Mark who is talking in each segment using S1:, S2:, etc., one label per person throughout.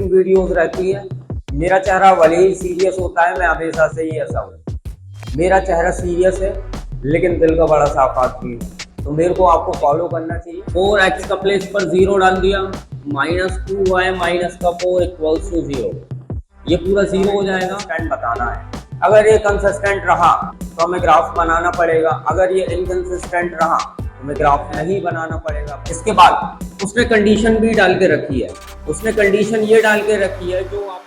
S1: Motivating videos रहती है। मेरा चेहरा भले ही सीरियस होता है, मैं हमेशा से ही ऐसा हूँ। मेरा चेहरा सीरियस है लेकिन दिल का बड़ा साफ आदमी है, तो मेरे को आपको फॉलो करना चाहिए। 4x का प्लेस पर 0 डाल दिया, -2y माइनस का 4 इक्वल्स टू 0। ये पूरा 0 हो जाएगा। स्टैंड बताना है। अगर ये कंसिस्टेंट रहा तो हमें ग्राफ बनाना पड़ेगा, अगर ये इनकंसिस्टेंट रहा तो हमें ग्राफ नहीं बनाना पड़ेगा। इसके बाद उसने कंडीशन भी डाल के रखी है। उसने कंडीशन ये डाल के रखी है जो आप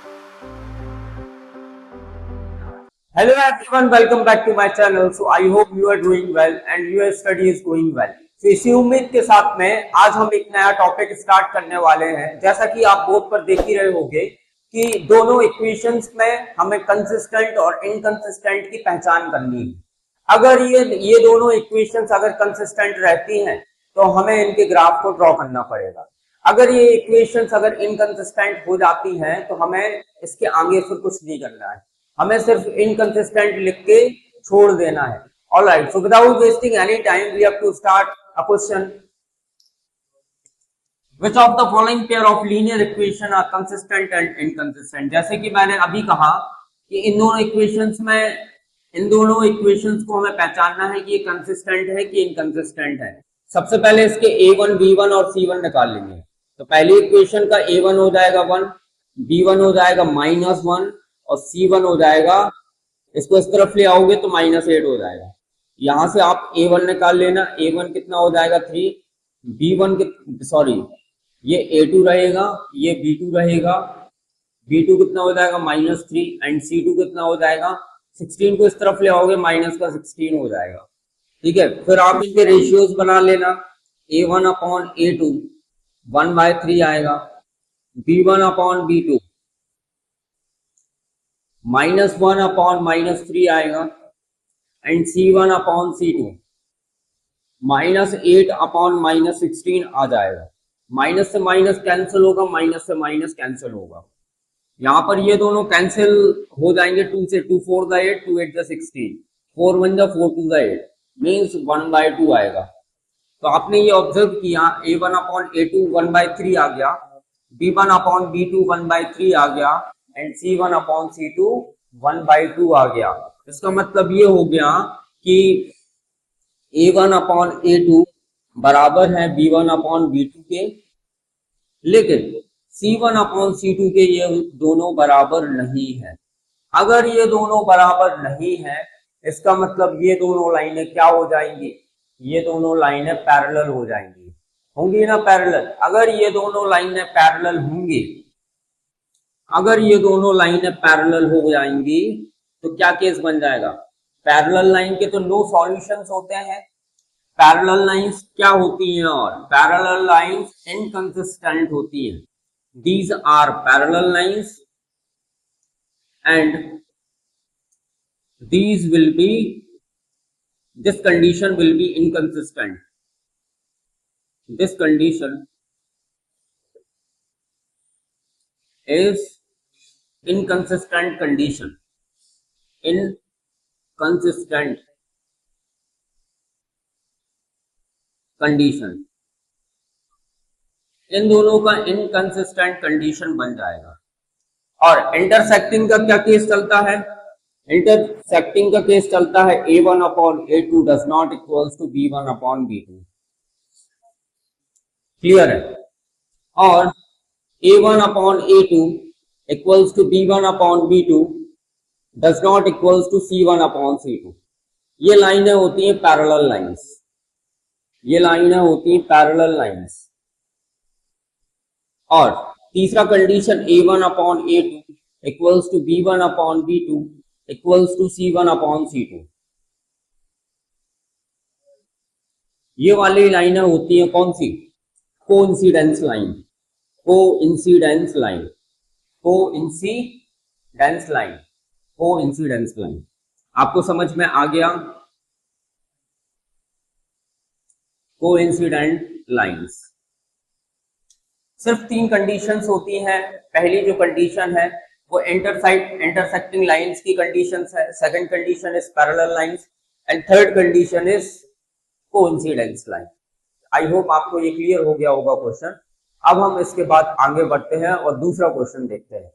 S1: hello everyone, welcome back to my channel. So I hope you are doing well and your study is going well. तो इसी उम्मीद के साथ में आज हम एक नया टॉपिक स्टार्ट करने वाले हैं। जैसा कि आप बोर्ड पर देख ही रहे होंगे कि दोनों इक्वेशंस में हमें कंसिस्टेंट और इनकंसिस्टेंट की पहचान करनी है। अगर ये दोनों इक्वेशंस अगर कंसिस्टेंट रहती हैं तो हमें इनके ग्राफ को ड्रॉ करना पड़ेगा। अगर ये इक्वेशंस अगर इनकंसिस्टेंट हो जाती हैं तो हमें इसके आगे फिर कुछ नहीं करना है, हमें सिर्फ इनकंसिस्टेंट लिख के छोड़ देना है। Alright, so without wasting any time we have to start a question. Which of the following pair of linear equation are consistent and inconsistent? जैसे कि मैंने अभी कहा कि इन दोनों इक्वेशंस को हमें पहचानना है कि ये कंसिस्टेंट है कि इनकंसिस्टेंट है। सबसे पहले इसके a1, b1 और c1 निकाल लेंगे। तो पहली इक्वेशन का a1 हो जाएगा 1, b1 हो जाएगा -1 और c1 हो जाएगा, इसको इस तरफ ले आओगे तो -8 हो जाएगा। यहां से आप a1 निकाल लेना। a1 कितना हो जाएगा 3, b1 सॉरी ये a2 रहेगा, ये b2 रहेगा। b2 कितना हो जाएगा -3 एंड c2 कितना हो जाएगा 16 को इस तरफ ले आओगे -16 हो जाएगा। ठीक है, फिर आप इनके रेशियोज बना लेना। a1 अपॉन a2 1/3 आएगा, b1 अपॉन b2 -1 अपॉन -3 आएगा and c1 upon c2 -8 upon -16 आ जाएगा। माइनस से माइनस कैंसिल होगा, माइनस से माइनस कैंसिल होगा। यहाँ पर ये दोनों कैंसिल हो जाएंगे। 2 से 2 4 the 8, 2 8 the 16, 4 1 the 4 2 the 8 means 1/2 आएगा। तो आपने ये ऑब्जर्व किया, a1 अपॉन a2 1/3 आ गया, b1 अपॉन b2 1/3 आ गया एंड c1 अपॉन c2 1/2 आ गया। इसका मतलब ये हो गया कि a1 अपॉन a2 बराबर है b1 अपॉन b2 के, लेकिन c1 अपॉन c2 के ये दोनों बराबर नहीं है। अगर ये दोनों बराबर नहीं है इसका मतलब ये दोनों लाइनें क्या हो जाएंगी, ये दोनों लाइनें पैरेलल हो जाएंगी, होंगी ना पैरेलल। अगर ये दोनों लाइनें पैरेलल होंगी, अगर ये दोनों लाइनें पैरेलल हो जाएंगी तो क्या केस बन जाएगा। पैरेलल लाइन के तो नो सॉल्यूशंस होते हैं। पैरेलल लाइंस क्या होती हैं और पैरेलल लाइंस इनकंसिस्टेंट होती हैं। These are parallel lines and these will be, this condition will be inconsistent. This condition is inconsistent condition. Inconsistent condition. इन दोनों का इनकंसिस्टेंट कंडीशन बन जाएगा। और इंटरसेक्टिंग का क्या केस चलता है, इंटरसेक्टिंग का केस चलता है a1 upon a2 does not equals to b1 upon b2। Clear है। और a1 upon a2 equals to b1 upon b2 does not equals to c1 upon c2। ये लाइनें होती हैं पैरेलल लाइंस, ये लाइनें होती हैं पैरेलल लाइंस। और तीसरा condition a1 upon a2 equals to b1 upon b2 equals to c1 upon c2। ये वाली लाइनें होती हैं कौन सी, coincidence line, coincidence line, coincidence line, coincidence line. आपको समझ में आ गया, कोइंसिडेंट लाइंस। सिर्फ 3 कंडीशंस होती हैं। पहली जो कंडीशन है वो इंटरसेक्टिंग लाइंस की कंडीशंस है, second condition is parallel lines and third condition is coincidence line. I hope आपको ये क्लियर हो गया होगा क्वेश्चन। अब हम इसके बाद आगे बढ़ते हैं और दूसरा क्वेश्चन देखते हैं।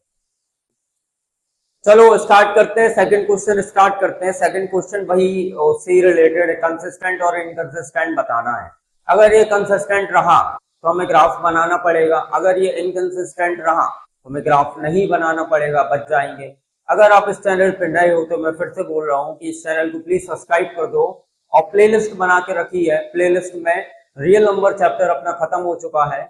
S1: चलो स्टार्ट करते हैं, सेकंड क्वेश्चन स्टार्ट करते हैं। सेकंड क्वेश्चन वही उससे रिलेटेड है, कंसिस्टेंट और इनकंसिस्टेंट बताना है। अगर ये कंसिस्टेंट रहा तो हमें ग्राफ बनाना पड़ेगा, अगर ये इनकंसिस्टेंट रहा तो हमें ग्राफ नहीं बनाना पड़ेगा, बच जाएंगे। अगर आप इस चैनल पर नए हो तो मैं फिर से बोल रहा हूँ कि इस चैनल को प्लीज सब्सक्राइब कर दो और प्लेलिस्ट बना के रखी है। प्लेलिस्ट में रियल नंबर चैप्टर अपना खत्म हो चुका है,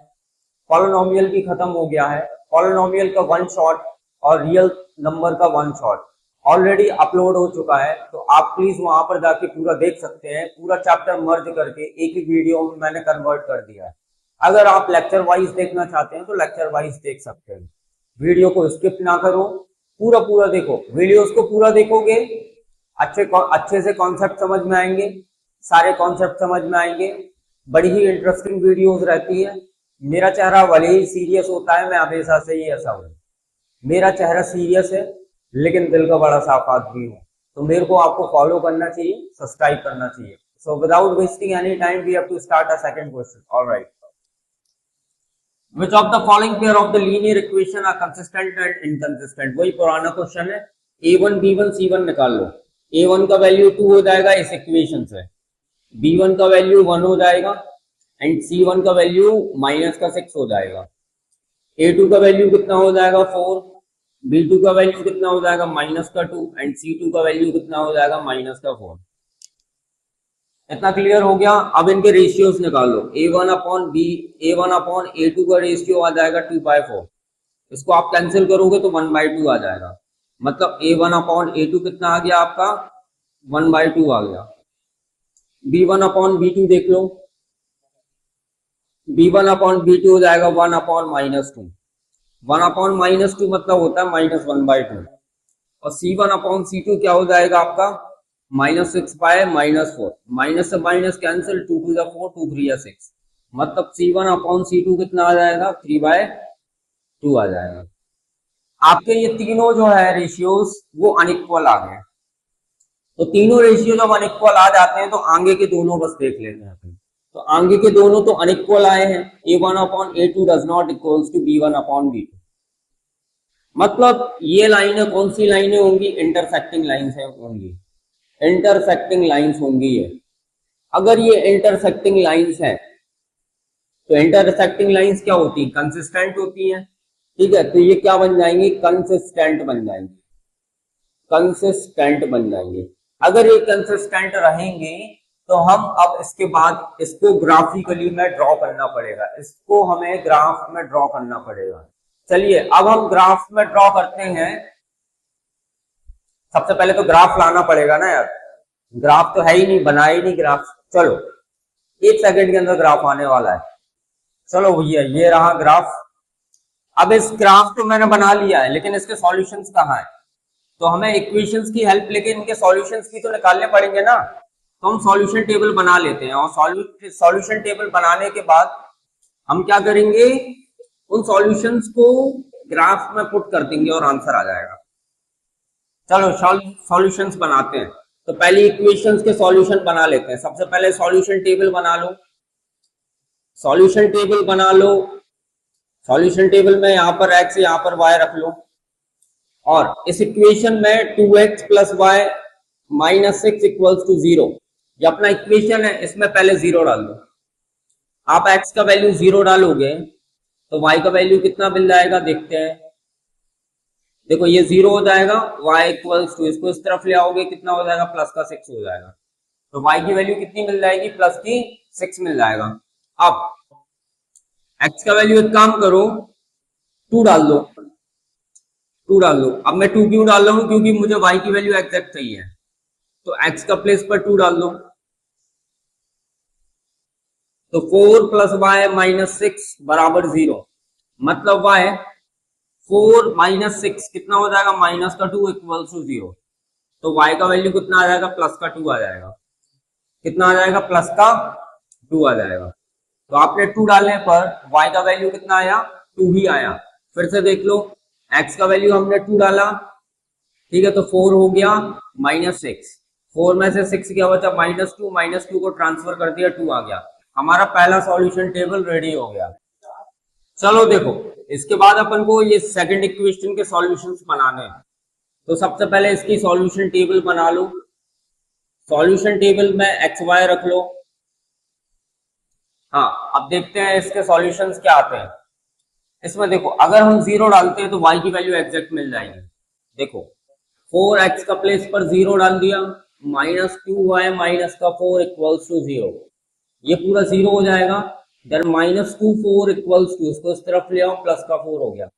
S1: पॉलिनोमियल भी खत्म हो गया है, पॉलिनोमियल का वन शॉट और रियल नंबर का वन शॉट ऑलरेडी अपलोड हो चुका है। तो आप प्लीज वहां पर जाके पूरा देख सकते हैं, पूरा चैप्टर मर्ज करके एक ही वीडियो में मैंने कन्वर्ट कर दिया है। अगर आप लेक्चर वाइज देखना चाहते हैं तो लेक्चर वाइज देख सकते हैं, वीडियो को स्किप ना करो, पूरा पूरा देखो। वीडियोस को पूरा देखोगे अच्छे से कॉन्सेप्ट समझ में आएंगे, सारे कॉन्सेप्ट समझ में आएंगे। बड़ी ही इंटरेस्टिंग वीडियोस रहती है। मेरा चेहरा भले ही सीरियस होता है, मैं हमेशा से ही ऐसा हूँ, मेरा चेहरा सीरियस है लेकिन दिल का बड़ा साफ आदमी हूँ। तो मेरे को आपको फॉलो करना चाहिए, सब्सक्राइब करना चाहिए। So without wasting any time we have to start a second question. Alright, Which of the following pair of the linear equation are consistent and inconsistent? वही पुराना क्वेश्चन है। a1 b1 c1 निकाल लो। a1 का value 2 हो जाएगा इस equation से, b1 का वैल्यू 1 हो जाएगा एंड c1 का वैल्यू माइनस का 6 हो जाएगा। a2 का वैल्यू कितना हो जाएगा 4, b2 का वैल्यू कितना हो जाएगा माइनस का 2 एंड c2 का वैल्यू कितना हो जाएगा माइनस का 4। इतना क्लियर हो गया। अब इनके रेशियोज निकालो। a1 अपॉन a2 का रेशियो आ जाएगा 2/4। इसको आप कैंसिल करोगे तो 1/2 आ जाएगा। मतलब a1 अपॉन a2 कितना आ गया आपका 1/2 आ गया। b1 अपॉन b2 देख लो, b1 अपॉन b2 हो जाएगा 1 अपॉन -2। 1 अपॉन -2 मतलब होता है -1/2। और c1 अपॉन c2 क्या हो जाएगा आपका -6/-4। माइनस से माइनस कैंसिल, 2 to the 4, 2 3 या 6। मतलब c1 अपॉन c2 कितना आ जाएगा 3/2 आ जाएगा। आपके ये तीनों जो है रेशियोज वो अनइक्वल आ गए। तो तीनों रेशियो जब अनइक्वल आ जाते हैं तो आगे के दोनों बस देख लेते हैं अपन। तो आगे के दोनों तो अनइक्वल आए हैं। a1 upon a2 does not equals to b1 upon b2। मतलब ये लाइनें कौन सी लाइनें होंगी, इंटरसेक्टिंग लाइन्स होंगी, इंटरसेक्टिंग लाइंस होंगी ये। अगर ये इंटरसेक्टिंग लाइंस है तो इंटरसेक्टिंग लाइंस क्या होती है, कंसिस्टेंट होती है। ठीक है, तो ये क्या बन जाएंगी, कंसिस्टेंट बन जाएंगे, कंसिस्टेंट बन जाएंगे। अगर ये कंसिस्टेंट रहेंगे तो हम अब इसके बाद इसको ग्राफिकली में ड्रॉ करना पड़ेगा, इसको हमें ग्राफ में ड्रॉ करना पड़ेगा। चलिए अब हम ग्राफ में ड्रॉ करते हैं। सबसे पहले तो ग्राफ लाना पड़ेगा ना यार, ग्राफ तो है ही नहीं, बनाया ही नहीं ग्राफ। चलो 1 सेकंड के अंदर ग्राफ आने वाला है। चलो भैया ये रहा ग्राफ। अब इस ग्राफ को मैंने बना लिया है लेकिन इसके सॉल्यूशंस कहाँ है, तो हमें इक्वेशंस की हेल्प लेके इनके सॉल्यूशंस भी तो निकालने पड़ेंगे ना। तो हम सॉल्यूशन टेबल बना लेते हैं और सॉल्यूशन टेबल बनाने के बाद हम क्या करेंगे, उन सॉल्यूशंस को ग्राफ में पुट कर देंगे और आंसर आ जाएगा। चलो सॉल्यूशंस बनाते हैं। तो पहले इक्वेशंस के सॉल्यूशन बना लेते हैं। सबसे पहले सॉल्यूशन टेबल बना लो, सॉल्यूशन टेबल बना लो। सॉल्यूशन टेबल में यहाँ पर x यहाँ पर y रख लो और इस इक्वेशन में 2x plus y minus 6 equals to 0, ये अपना इक्वेशन है, इसमें पहले 0 डाल दो। आप x का वैल्यू 0 डालोगे तो y का वैल्यू कितना मिल जाएगा देखते हैं। देखो ये 0 हो जाएगा, y इक्वल्स टू, इसको इस तरफ ले आओगे कितना हो जाएगा प्लस का 6 हो जाएगा। तो y की वैल्यू कितनी मिल जाएगी, प्लस की 6 मिल जाएगा। अब x का वैल्यू एक काम करो 2 डाल दो, 2 डाल दो। अब मैं 2 क्यों डाल रहा हूं, क्योंकि मुझे y की वैल्यू एग्जैक्ट चाहिए। तो x का प्लेस पर 2 डाल दो। तो 4 प्लस वाई माइनस 6 बराबर 0, मतलब y 4 माइनस 6 कितना हो जाएगा माइनस का 2 इक्वल्स टू 0। तो y का वैल्यू कितना आ जाएगा, प्लस का 2 आ जाएगा। कितना आ जाएगा, प्लस का 2 आ जाएगा। तो आपने 2 डालने पर y का वैल्यू कितना आया, 2 ही आया। फिर से देख लो, x का वैल्यू हमने 2 डाला, ठीक है, तो 4 हो गया माइनस 6, 4 में से 6 क्या बचा -2, -2 को ट्रांसफर कर दिया 2 आ गया। हमारा पहला सॉल्यूशन टेबल रेडी हो गया। चलो देखो, इसके बाद अपन को ये सेकंड इक्वेशन के सॉल्यूशंस बनाने हैं। तो सबसे पहले इसकी सॉल्यूशन टेबल बना लो। सॉल्यूशन टेबल में एक्स वाई रख लो। हाँ, अब देखते हैं इसके सॉल्यूशंस क्या आते हैं। इसमें देखो, अगर हम 0 डालते हैं तो y की वैल्यू एग्जैक्ट मिल जाएगी। देखो, 4x का प्लेस पर 0 डाल दिया, -2y माइनस का 4 इक्वल्स टू 0, ये पूरा 0 हो जाएगा। देन -2 4 इक्वल्स टू, इसको इस तरफ ले आओ, प्लस का 4 हो गया।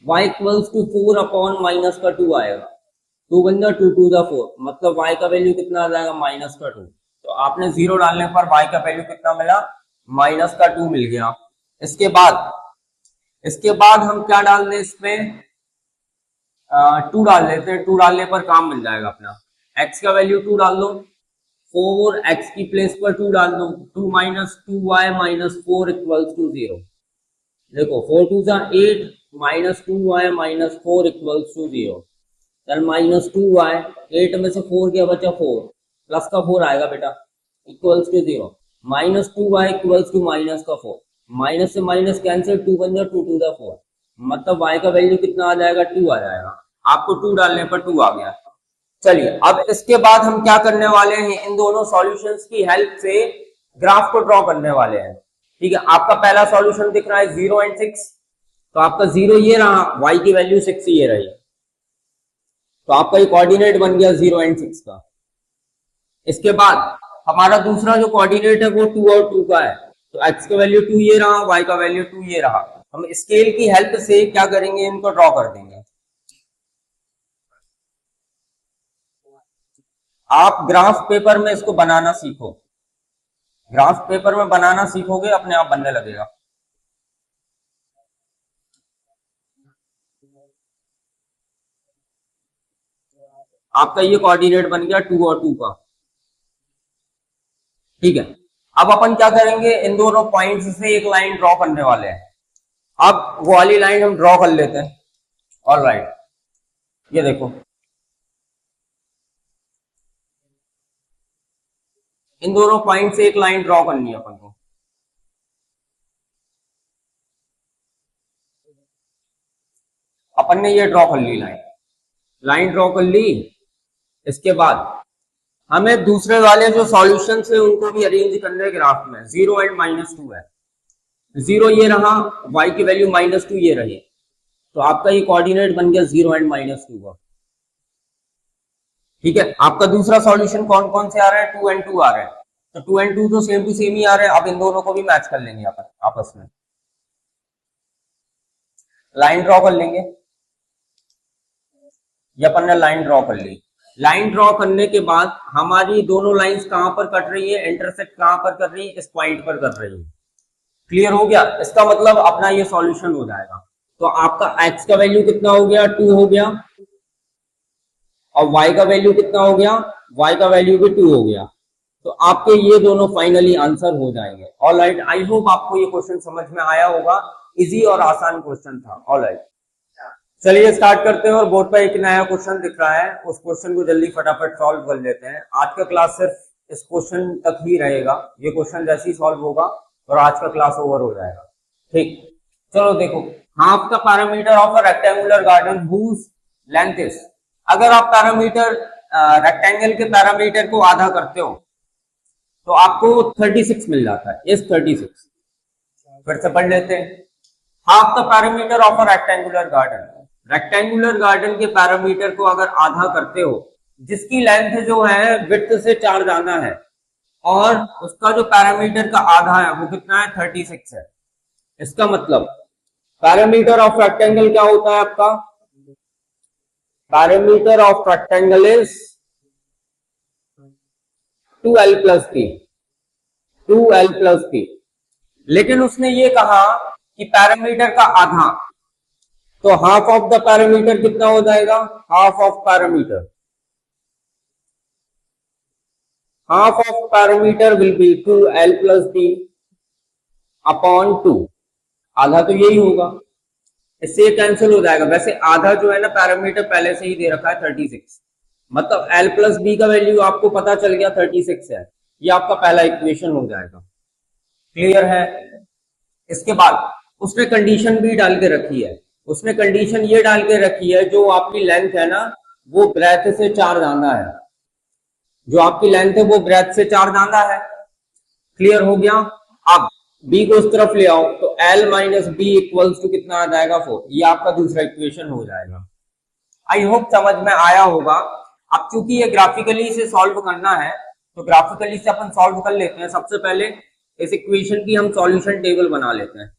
S1: y equals to 4 upon minus का 2 आएगा, 2 बन गया, 2 टू द 4, मतलब y का वैल्यू कितना आ जाएगा, माइनस का 2। तो आपने 0 डालने पर y का वैल्यू कितना मिला, माइनस का 2 मिल गया। इसके बाद हम क्या डाल दें इसमें, 2 डाल लेते हैं। 2 डालने पर काम मिल जाएगा अपना। x का वैल्यू 2 डाल दो, 4x की प्लेस पर 2 डाल दो, 2 minus 2y minus 4 equals to 0। देखो, 4 टू जा 8 minus 2y minus 4 equals to 0। Then minus 2y, 8 में से 4 क्या बचा, 4, प्लस का 4 आएगा बेटा, equals to 0। Minus 2y equals to minus का 4, माइनस से माइनस कैंसिल, 2 बन जाए, 2 टू द 4, मतलब y का वैल्यू कितना आ जाएगा, 2 आ जाएगा। आपको 2 डालने पर 2 आ गया। चलिए, अब इसके बाद हम क्या करने वाले हैं, इन दोनों सॉल्यूशंस की हेल्प से ग्राफ को ड्रॉ करने वाले हैं। ठीक है, आपका पहला सॉल्यूशन दिख रहा है 0 एंड 6, तो आपका 0 ये रहा, y की वैल्यू 6 ये रही, तो आपका ये कोऑर्डिनेट बन गया 0 एंड 6 का। इसके बाद हमारा दूसरा जो कोऑर्डिनेट है वो 2 और 2 का है, तो x का वैल्यू 2 ये रहा, y का वैल्यू 2 ये रहा। हम स्केल की हेल्प से क्या करेंगे, इनको ड्रॉ कर देंगे। आप ग्राफ पेपर में इसको बनाना सीखो, ग्राफ पेपर में बनाना सीखोगे, अपने आप बनने लगेगा। आपका ये कोऑर्डिनेट बन गया 2 और 2 का। ठीक है, अब अपन क्या करेंगे, इन दोनों पॉइंट्स से एक लाइन ड्रॉ करने वाले हैं। अब वो वाली लाइन हम ड्रॉ कर लेते हैं। ऑलराइट, ये देखो, इन दोनों पॉइंट से एक लाइन ड्रॉ करनी है अपन को। अपन ने ये ड्रॉ कर ली लाइन, लाइन ड्रॉ कर ली। इसके बाद हमें दूसरे वाले जो सॉल्यूशन है उनको भी अरेंज करने हैं ग्राफ में। 0 एंड -2 है, 0 ये रहा, y की वैल्यू -2 ये रही, तो आपका ये कोऑर्डिनेट बन गया 0 एंड -2 का। ठीक है, आपका दूसरा सॉल्यूशन कौन कौन से आ रहा है, 2 एंड 2 आ रहे हैं, तो 2 एंड 2 तो सेम टू सेम ही आ रहे हैं। अब इन दोनों को भी मैच कर लेंगे अपन आपस में, लाइन ड्रॉ कर लेंगे। ये अपन ने लाइन ड्रॉ कर ली। लाइन ड्रॉ करने के बाद हमारी दोनों लाइंस कहां पर कट रही है, इंटरसेक्ट कहां पर कर रही है, इस पॉइंट पर कर रही है। क्लियर हो गया, इसका मतलब अपना ये सॉल्यूशन हो जाएगा। तो आपका x का वैल्यू कितना हो गया, 2 हो गया, और y का वैल्यू कितना हो गया, y का वैल्यू भी 2 हो गया। तो आपके ये दोनों फाइनली आंसर हो जाएंगे। ऑलराइट, आई होप आपको ये क्वेश्चन समझ में आया होगा। इजी और आसान क्वेश्चन था। ऑलराइट, चलिए स्टार्ट करते हैं। और बोर्ड पर एक नया क्वेश्चन दिख रहा है, उस क्वेश्चन को जल्दी फटाफट सॉल्व कर लेते हैं। आज का क्लास सिर्फ इस क्वेश्चन तक ही रहेगा, ये क्वेश्चन जैसे ही सॉल्व होगा और आज का क्लास ओवर हो जाएगा। ठीक, चलो देखो, half the parameter of a rectangular garden whose length is. अगर आप पैरामीटर रेक्टेंगल के पैरामीटर को आधा करते हो तो आपको 36 मिल जाता है, इस 36। फिर से पढ़ लेते हैं। Half the parameter of a rectangular garden, rectangular garden के पैरामीटर को अगर आधा करते हो, जिसकी लेंथ जो है विड्थ से 4 ज्यादा है, और उसका जो पैरामीटर का आधा है वो कितना है, 36 है। इसका मतलब पैरामीटर ऑफ रेक्टेंगल क्या होता है आपका, parameter of rectangle is 2l plus t, 2l plus t। लेकिन उसने ये कहा कि पैरामीटर का आधा, तो हाफ ऑफ द पैरामीटर कितना हो जाएगा, half of parameter, half of parameter will be 2l plus t upon 2। आधा तो यही होगा, इससे कैंसिल हो जाएगा। वैसे आधा जो है ना पैरामीटर पहले से ही दे रखा है 36, मतलब l प्लस बी का वैल्यू आपको पता चल गया 36 है। ये आपका पहला इक्वेशन हो जाएगा। क्लियर है, इसके बाद उसने कंडीशन भी डाल के रखी है, उसने कंडीशन ये डाल के रखी है जो आपकी लेंथ है ना वो ब्रेथ से 4 ज्यादा है, जो आपकी लेंथ है वो ब्रेथ से 4 ज्यादा है। क्लियर हो गया। अब बी को इस तरफ ले आओ तो L minus B equals to कितना आ जाएगा 4, ये आपका दूसरा इक्वेशन हो जाएगा। आई होप समझ में आया होगा। अब चूंकि ये ग्राफिकली से सॉल्व करना है तो ग्राफिकली से अपन सॉल्व कर लेते हैं। सबसे पहले इस इक्वेशन की हम सॉल्यूशन टेबल बना लेते हैं।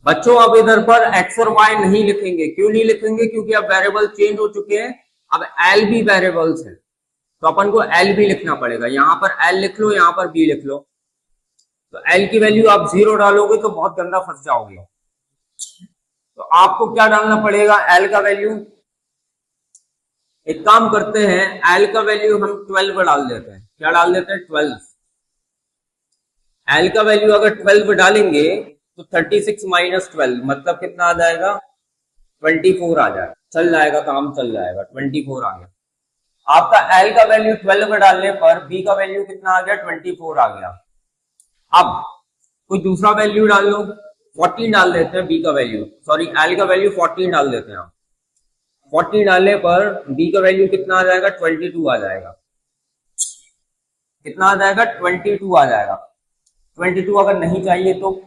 S1: बच्चों अब इधर पर x और y नहीं लिखेंगे, क्यों नहीं लिखेंगे? क्योंकि अब वेरिएबल चेंज हो चुके हैं, अब l भी वेरिएबल्स है तो अपन को l भी लिखना पड़ेगा। यहां पर l लिख लो, यहां पर b लिख लो। तो l की वैल्यू आप 0 डालोगे तो बहुत गंदा फंस जाओगे। तो आपको क्या डालना पड़ेगा? l का वैल्यू, एक काम करते हैं l का वैल्यू हम 12 डाल देते हैं। क्या डाल देते हैं? 12। l का वैल्यू अगर 12 डालेंगे तो 36 माइनस 12 मतलब कितना आ जाएगा? 24 आ जाएगा। चल जाएगा, काम चल जाएगा। 24 आ गया। आपका l का वैल्यू 12 डालने पर b का वैल्यू कितना आ गया? 24 आ गया। अब कोई दूसरा वैल्यू डाल लो, 14 डाल देते हैं b का वैल्यू, सॉरी l का वैल्यू 14 डाल देते हैं। 14 डालने पर b का वैल्यू कितना आ जाएगा? 22 आ जाएगा। कितना आ जाएगा? 22 आ जाएगा। 22 अगर नहीं चाहिए तो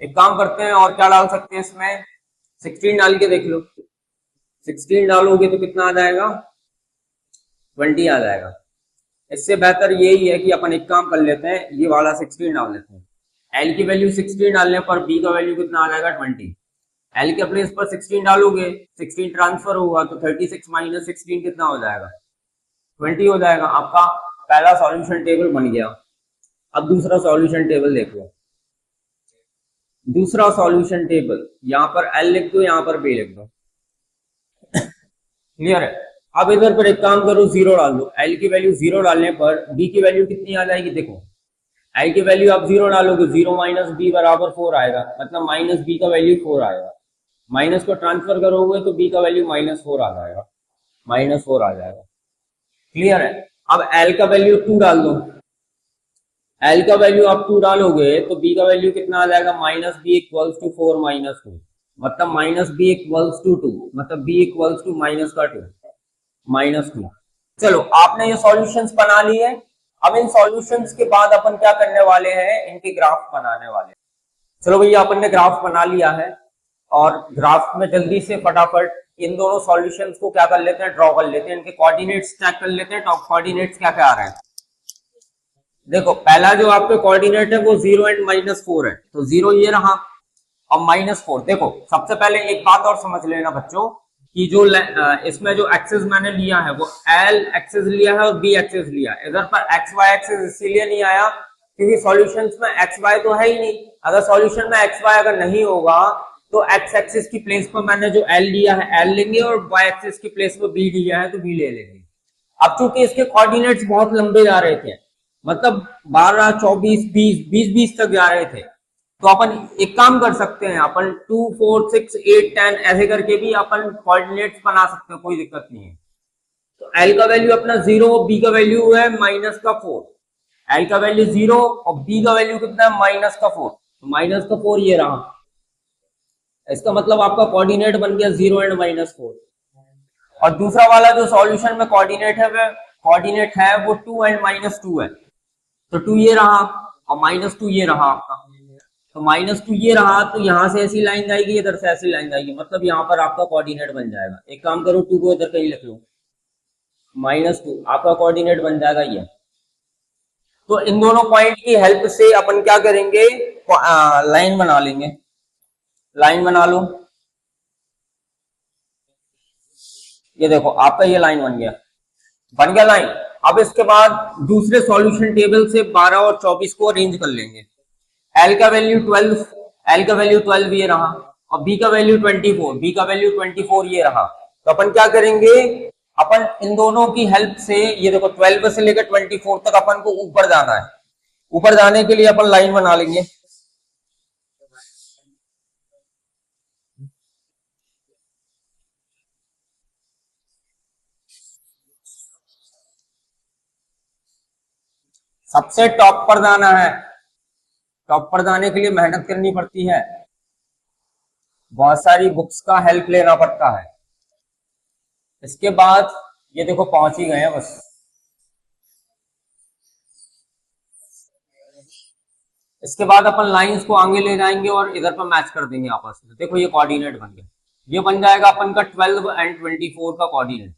S1: एक काम करते हैं, और क्या डाल सकते हैं इसमें? 16 डाल के देख लो। 16 डालोगे तो कितना आ जाएगा? 20 आ जाएगा। इससे बेहतर यही है कि अपन एक काम कर लेते हैं, ये वाला 16 डाल लेते हैं। एल की वैल्यू 16 डालने पर बी का वैल्यू कितना आ जाएगा? 20। एल के प्लेस पर 16 डालोगे, 16 ट्रांसफर होगा तो 36 माइनस 16 कितना हो जाएगा? 20 हो जाएगा। आपका पहला सॉल्यूशन टेबल बन गया। अब दूसरा सॉल्यूशन टेबल देख लो। दूसरा सॉल्यूशन टेबल, यहां पर एल लिख दो, यहां पर बी लिख दो। क्लियर है। अब इधर पर एक काम करो, 0 डाल दो। एल की वैल्यू 0 डालने पर बी की वैल्यू कितनी आ जाएगी? देखो एल की वैल्यू आप 0 डालोगे, 0 माइनस बी बराबर 4 आएगा, मतलब माइनस बी का वैल्यू 4 आएगा। माइनस को ट्रांसफर करोगे तो बी का वैल्यू -4 आ जाएगा, -4 आ जाएगा। क्लियर है। अब एल का वैल्यू 2 डाल दो। एल का वैल्यू आप 2 डालोगे तो बी का वैल्यू कितना आ जाएगा? Minus B equals to 4 minus 2, मतलब माइनस बी इक्वल्स टू 2, मतलब बी इक्वल्स टू माइनस का 2, -2। चलो आपने ये सॉल्यूशंस बना लिए। अब इन सॉल्यूशंस के बाद अपन क्या करने वाले हैं? इनके ग्राफ बनाने वाले हैं। चलो भैया अपन ने ग्राफ बना लिया है, और ग्राफ में जल्दी से फटाफट इन दोनों सॉल्यूशंस को क्या कर लेते हैं? ड्रॉ कर लेते हैं। इनके कोऑर्डिनेट्स चेक कर लेते हैं। टॉप कोऑर्डिनेट्स क्या क्या आ रहे हैं? देखो पहला जो आपके कोऑर्डिनेट है वो 0 एंड -4 है, तो 0 ये रहा और -4। देखो सबसे पहले एक बात और समझ लेना बच्चों कि जो इसमें जो एक्सिस मैंने लिया है वो एल एक्सिस लिया है और बी एक्सिस लिया है। इधर पर एक्स वाई एक्सिस इसीलिए नहीं आया क्योंकि सॉल्यूशंस में एक्स वाई तो है ही नहीं। अगर सॉल्यूशन में एक्स वाई अगर नहीं होगा तो एक्स एक्सिस की प्लेस पर मैंने जो एल लिया है एल लेंगे, और वाई एक्सिस की प्लेस पर बी लिया है तो बी ले लेंगे। अब चूंकि इसके कोऑर्डिनेट्स बहुत लंबे जा रहे थे, मतलब 12, 24, 20, 20 तक जा रहे थे, तो अपन एक काम कर सकते हैं, अपन 2, 4, 6, 8, 10 ऐसे करके भी अपन कोऑर्डिनेट्स बना सकते हैं, कोई दिक्कत नहीं है। तो एल का वैल्यू अपना 0, बी का वैल्यू है -4। एल का वैल्यू 0 और बी का वैल्यू कितना है? -4। तो -4 ये रहा। इसका मतलब आपका कोऑर्डिनेट बन गया 0 एंड -4। और दूसरा वाला जो सॉल्यूशन में कोऑर्डिनेट है वह कोऑर्डिनेट है वो 2 एंड -2 है, तो 2 ये रहा और -2 ये रहा आपका। तो -2 ये रहा तो यहां से ऐसी लाइन जाएगी, इधर से ऐसी लाइन जाएगी, मतलब यहाँ पर आपका कोऑर्डिनेट बन जाएगा। एक काम करो 2 को इधर कहीं लिख लो, -2 आपका कोऑर्डिनेट बन जाएगा ये। तो इन दोनों पॉइंट की हेल्प से अपन क्या करेंगे? लाइन बना लेंगे। लाइन बना लो, ये देखो आपका ये लाइन बन गया लाइन। अब इसके बाद दूसरे सॉल्यूशन टेबल से 12 और 24 को अरेंज कर लेंगे। एल का वैल्यू 12, एल का वैल्यू 12 ये रहा, और बी का वैल्यू 24, बी का वैल्यू 24 ये रहा। तो अपन क्या करेंगे? अपन इन दोनों की हेल्प से, ये देखो 12 से लेकर 24 तक अपन को ऊपर जाना है। ऊपर जाने के लिए अपन लाइन बना लेंगे। सबसे टॉप पर जाना है। टॉप पर जाने के लिए मेहनत करनी पड़ती है, बहुत सारी बुक्स का हेल्प लेना पड़ता है। इसके बाद ये देखो पहुंच ही गए हैं बस। इसके बाद अपन लाइंस को आगे ले जाएंगे और इधर पर मैच कर देंगे आपस में। देखो ये कोऑर्डिनेट बन गया, ये बन जाएगा अपन का 12 एंड 24 का कोऑर्डिनेट।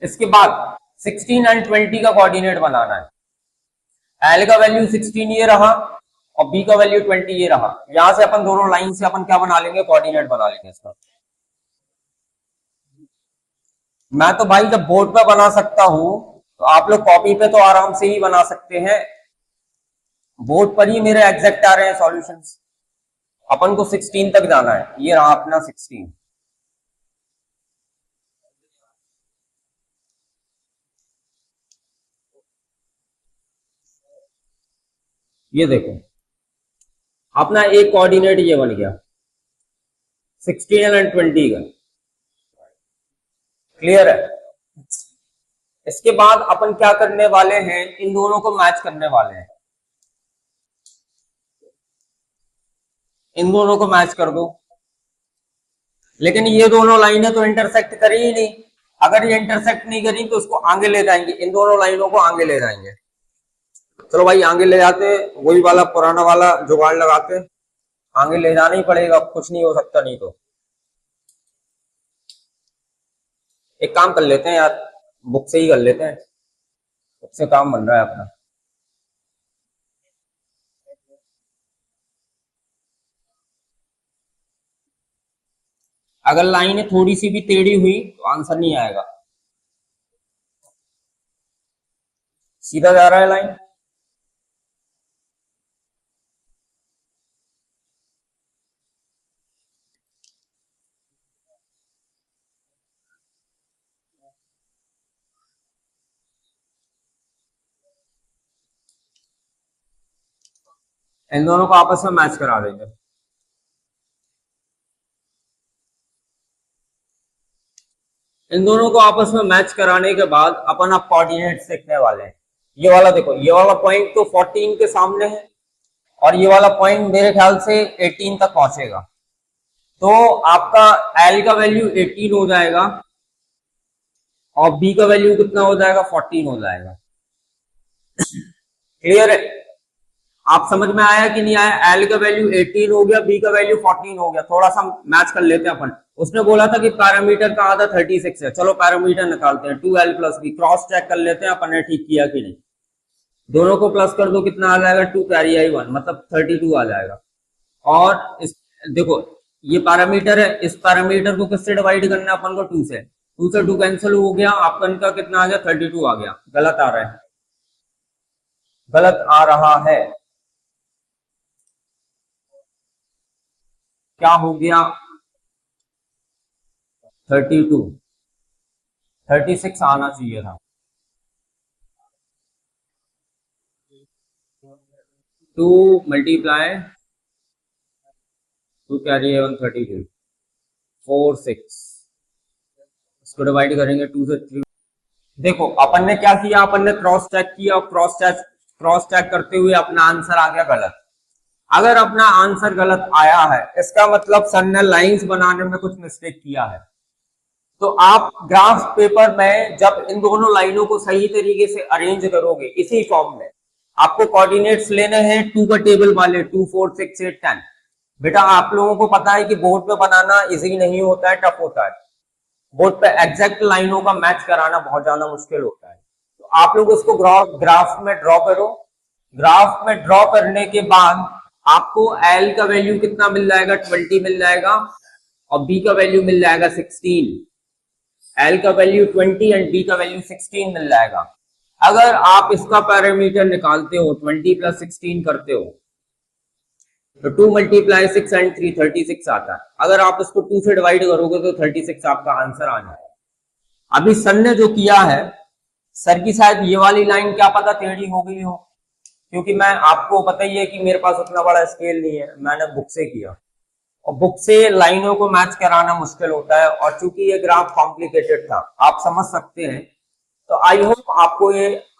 S1: इसके बाद 16 एंड 20 का कोऑर्डिनेट बनाना है। एल का वैल्यू 16 ये रहा और बी का वैल्यू 20 ये रहा। यहां से अपन दोनों लाइन से अपन क्या बना लेंगे, कोऑर्डिनेट बना लेंगे इसका। मैं तो भाई जब बोर्ड पे बना सकता हूं तो आप लोग कॉपी पे तो आराम से ही बना सकते हैं। बोर्ड पर ही मेरे एग्जैक्ट आ रहे हैं सॉल्यूशंस। अपन को 16 तक जाना है, ये रहा अपना 16। ये देखो अपना एक कोऑर्डिनेट ये बन गया 16 एंड 20 का। क्लियर है? इसके बाद अपन क्या करने वाले हैं, इन दोनों को मैच करने वाले हैं। इन दोनों को मैच कर दो, लेकिन ये दोनों लाइनें तो इंटरसेक्ट करी ही नहीं। अगर ये इंटरसेक्ट नहीं करी तो उसको आगे ले जाएंगे, इन दोनों लाइनों को आगे ले जाएंगे। चलो भाई आगे ले जाते, वही वाला पुराना वाला जुगाड़ लगाते। आगे ले जाना ही पड़ेगा, कुछ नहीं हो सकता नहीं तो। एक काम कर लेते हैं यार, बुक से ही कर लेते हैं, बुक से काम बन रहा है अपना। अगर लाइन थोड़ी सी भी टेढ़ी हुई तो आंसर नहीं आएगा। सीधा जा रहा है लाइन। इन दोनों को आपस में मैच करा देंगे। इन दोनों को आपस में मैच कराने के बाद अपन अब कोऑर्डिनेट्स देखने वाले हैं। ये वाला देखो, ये वाला पॉइंट तो 14 के सामने है और ये वाला पॉइंट मेरे ख्याल से 18 तक पहुंचेगा। तो आपका एल का वैल्यू 18 हो जाएगा और बी का वैल्यू कितना हो जाएगा, 14 हो जाएगा। क्लियर है? आप समझ में आया कि नहीं आया? एल का वैल्यू 18 हो गया, बी का वैल्यू 14 हो गया। थोड़ा सा मैच कर लेते हैं अपन। उसने बोला था कि पैरामीटर का आधा 36 है, चलो पैरामीटर निकालते हैं। 2l plus B cross check कर लेते हैं अपन ने ठीक किया कि नहीं। दोनों को प्लस कर दो, कितना आ जाएगा, 2 कैरी आई 1 मतलब 32 आ जाएगा। और इस देखो ये पैरामीटर है, इस पैरामीटर को किससे डिवाइड करना है अपन को, 2 से। 2 से 2 कैंसिल हो गया, आपका इनका कितना आ गया, 32 आ गया। गलत आ रहा है, गलत आ रहा है। क्या हो गया, 32, 36 आना चाहिए था। 2 मल्टीप्लाई 2 कैरी है 132 4 6, इसको डिवाइड करेंगे 2 से 3। देखो अपन ने क्या किया, अपन ने क्रॉस चेक किया और क्रॉस चेक करते हुए अपना आंसर आ गया गलत। अगर अपना आंसर गलत आया है इसका मतलब सर ने लाइंस बनाने में कुछ मिस्टेक किया है। तो आप ग्राफ पेपर में जब इन दोनों लाइनों को सही तरीके से अरेंज करोगे इसी फॉर्म में, आपको कोऑर्डिनेट्स लेने हैं 2 का टेबल वाले, 2 4 6 8 10। बेटा आप लोगों को पता है कि बोर्ड पे बनाना इजी नहीं होता है, टफ होता है। बोर्ड पे एग्जैक्ट लाइनों का मैच कराना बहुत ज्यादा मुश्किल होता है। तो आप लोग उसको ग्राफ में ड्रॉ करो। ग्राफ में ड्रॉ करने के बाद आपको एल का वैल्यू कितना मिल जाएगा, 20 मिल जाएगा और बी का वैल्यू मिल जाएगा 16। एल का वैल्यू 20 एंड बी का वैल्यू 16 मिल जाएगा। अगर आप इसका पैरामीटर निकालते हो, 20 प्लस 16 करते हो तो 2 मल्टीप्लाई 6 एंड 3 36 आता है। अगर आप इसको 2 से डिवाइड करोगे तो 36 आपका आंसर आ जाएगा। अभी सर ने जो किया है, सर की शायद ये वाली लाइन क्या पता टेढ़ी हो गई हो, क्योंकि मैं आपको पता ही है कि मेरे पास उतना बड़ा स्केल नहीं है, मैंने बुक से किया और बुक से लाइनों को मैच कराना मुश्किल होता है। और चूंकि ये ग्राफ कॉम्प्लिकेटेड था, आप समझ सकते हैं तो आई होप आपको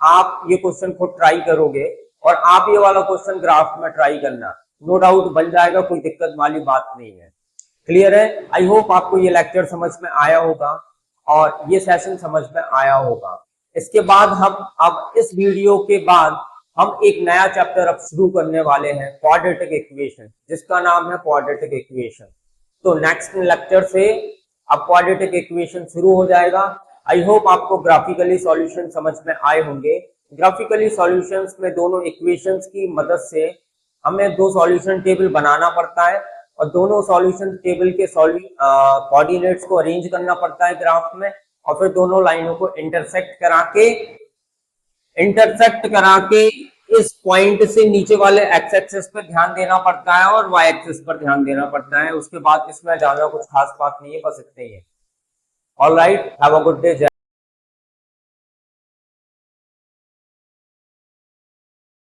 S1: आप ये क्वेश्चन को ट्राई करोगे और आप ये वाला क्वेश्चन ग्राफ में ट्राई करना, नो डाउट बन जाएगा, कोई दिक्कत वाली बात नहीं है। क्लियर है? आई होप आपको ये लेक्चर समझ में आया होगा और ये सेशन समझ में आया होगा। इसके बाद हम अब इस वीडियो के बाद हम एक नया चैप्टर अब शुरू करने वाले हैं, क्वाड्रेटिक इक्वेशन, जिसका नाम है क्वाड्रेटिक इक्वेशन। तो नेक्स्ट लेक्चर से अब क्वाड्रेटिक इक्वेशन शुरू हो जाएगा। आई होप आपको ग्राफिकली सॉल्यूशन समझ में आए होंगे। ग्राफिकली सॉल्यूशंस में दोनों इक्वेशंस की मदद से हमें दो सॉल्यूशन टेबल बनाना पड़ता है और दोनों सॉल्यूशन टेबल के कोऑर्डिनेट्स को अरेंज करना पड़ता है ग्राफ में, और फिर दोनों लाइनों को इंटरसेक्ट करा के इस पॉइंट से नीचे वाले एक्स एक्सिस पर ध्यान देना पड़ता है और वाई एक्सिस पर ध्यान देना पड़ता है। उसके बाद इसमें ज्यादा कुछ खास बात नहीं है, बस इतना ही है। Alright, have a good day.